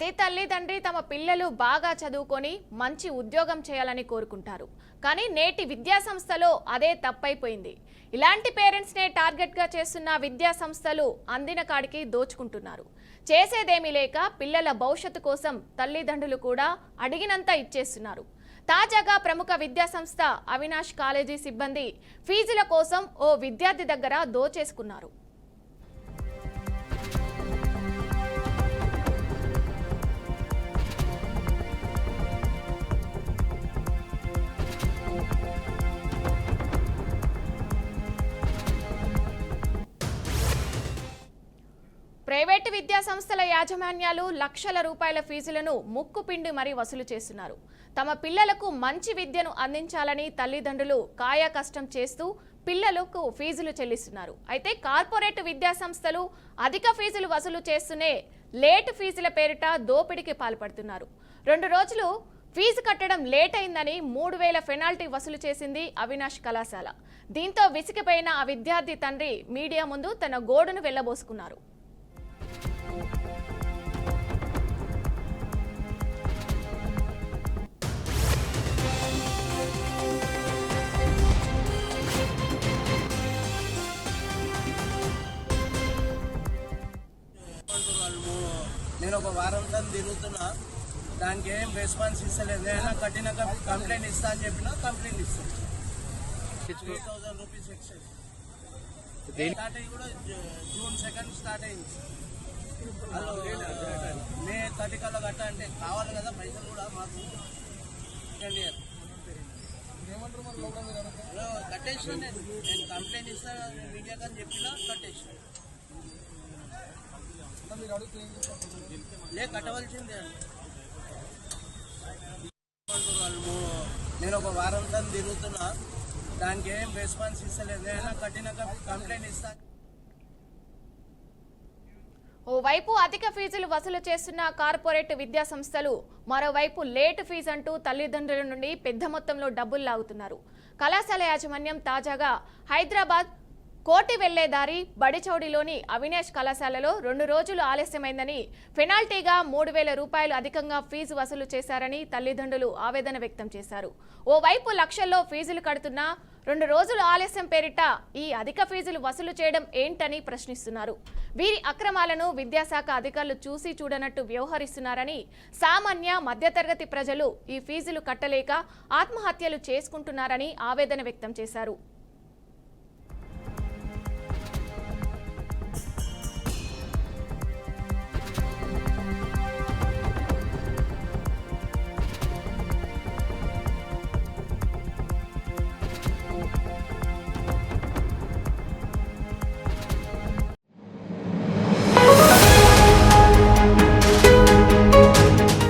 ప్రతి తల్లిదండ్రి తమ పిల్లలు బాగా చదువుకొని మంచి ఉద్యోగం చేయాలని కోరుకుంటారు. కానీ నేటి విద్యా సంస్థలో అదే తప్పైపోయింది. ఇలాంటి పేరెంట్స్ నే టార్గెట్ గా చేస్తున్న విద్యా సంస్థలు అందిన కాడికి దోచుకుంటున్నారు. చేసేదేమీ లేక పిల్లల భవిష్యత్తు కోసం తల్లిదండ్రులు కూడా అడిగినంత ఇచ్చేస్తున్నారు. తాజాగా ప్రముఖ విద్యా సంస్థ అవినాష్ కాలేజీ సిబ్బంది ఫీజుల కోసం ఓ విద్యార్థి దగ్గర దోచేసుకున్నారు. ప్రైవేటు విద్యా సంస్థల యాజమాన్యాలు లక్షల రూపాయల ఫీజులను ముక్కుపిండి మరీ వసూలు చేస్తున్నారు. తమ పిల్లలకు మంచి విద్యను అందించాలని తల్లిదండ్రులు కాయా కష్టం చేస్తూ పిల్లలకు ఫీజులు చెల్లిస్తున్నారు. అయితే కార్పొరేట్ విద్యా సంస్థలు అధిక ఫీజులు వసూలు చేస్తూనే లేట్ ఫీజుల పేరిట దోపిడీకి పాల్పడుతున్నారు. 2 రోజులు ఫీజు కట్టడం లేట్ అయిందని 3000 పెనాల్టీ వసూలు చేసింది అవినాష్ కళాశాల. దీంతో విసిగిపోయిన ఆ విద్యార్థి తండ్రి మీడియా ముందు తన గోడును వెళ్లబోసుకున్నారు. నేను ఒక వారంతో తిరుగుతున్నా, దానికి ఏం రెస్పాన్స్ ఇస్తలేదు. ఏదైనా కట్టినాక కంప్లైంట్ ఇస్తా అని చెప్పినా కంప్లైంట్ ఇస్తాను. 3000 రూపీస్ ఎక్సైజ్ స్టార్ట్ అయ్యి కూడా June 2 స్టార్ట్ అయింది. వాళ్ళు May 30 కల్లా కట్ట అంటే కావాలి కదా పైసలు కూడా మాకు. సెకండ్ ఇయర్ కట్టేసిన నేను కంప్లైంట్ ఇస్తా మీడియాకి అని చెప్పినా కట్టేసిన. లే కట్టవలసిందే. వాళ్ళు నేను ఒక వారంతో తిరుగుతున్నా, దానికి ఏం రెస్పాన్స్ ఇస్తలేదు. ఏదైనా కట్టినాక కంప్లైంట్ ఇస్తా. ఓవైపు అధిక ఫీజులు వసూలు చేస్తున్న కార్పొరేట్ విద్యా సంస్థలు, మరోవైపు లేట్ ఫీజు అంటూ తల్లిదండ్రుల నుండి పెద్ద మొత్తంలో డబ్బులు లాగుతున్నారు. కళాశాల యాజమాన్యం తాజాగా హైదరాబాద్ కోటి వెళ్లే దారి బడిచౌడిలోని అవినాష్ కళాశాలలో 2 రోజులు ఆలస్యమైందని పెనాల్టీగా 3000 రూపాయలు అధికంగా ఫీజు వసూలు చేశారని తల్లిదండ్రులు ఆవేదన వ్యక్తం చేశారు. ఓవైపు లక్షల్లో ఫీజులు కడుతున్నా 2 రోజులు ఆలస్యం పేరిట ఈ అధిక ఫీజులు వసూలు చేయడం ఏంటని ప్రశ్నిస్తున్నారు. వీరి అక్రమాలను విద్యాశాఖ అధికారులు చూసి చూడనట్టు వ్యవహరిస్తున్నారని, సామాన్య మధ్యతరగతి ప్రజలు ఈ ఫీజులు కట్టలేక ఆత్మహత్యలు చేసుకుంటున్నారని ఆవేదన వ్యక్తం చేశారు.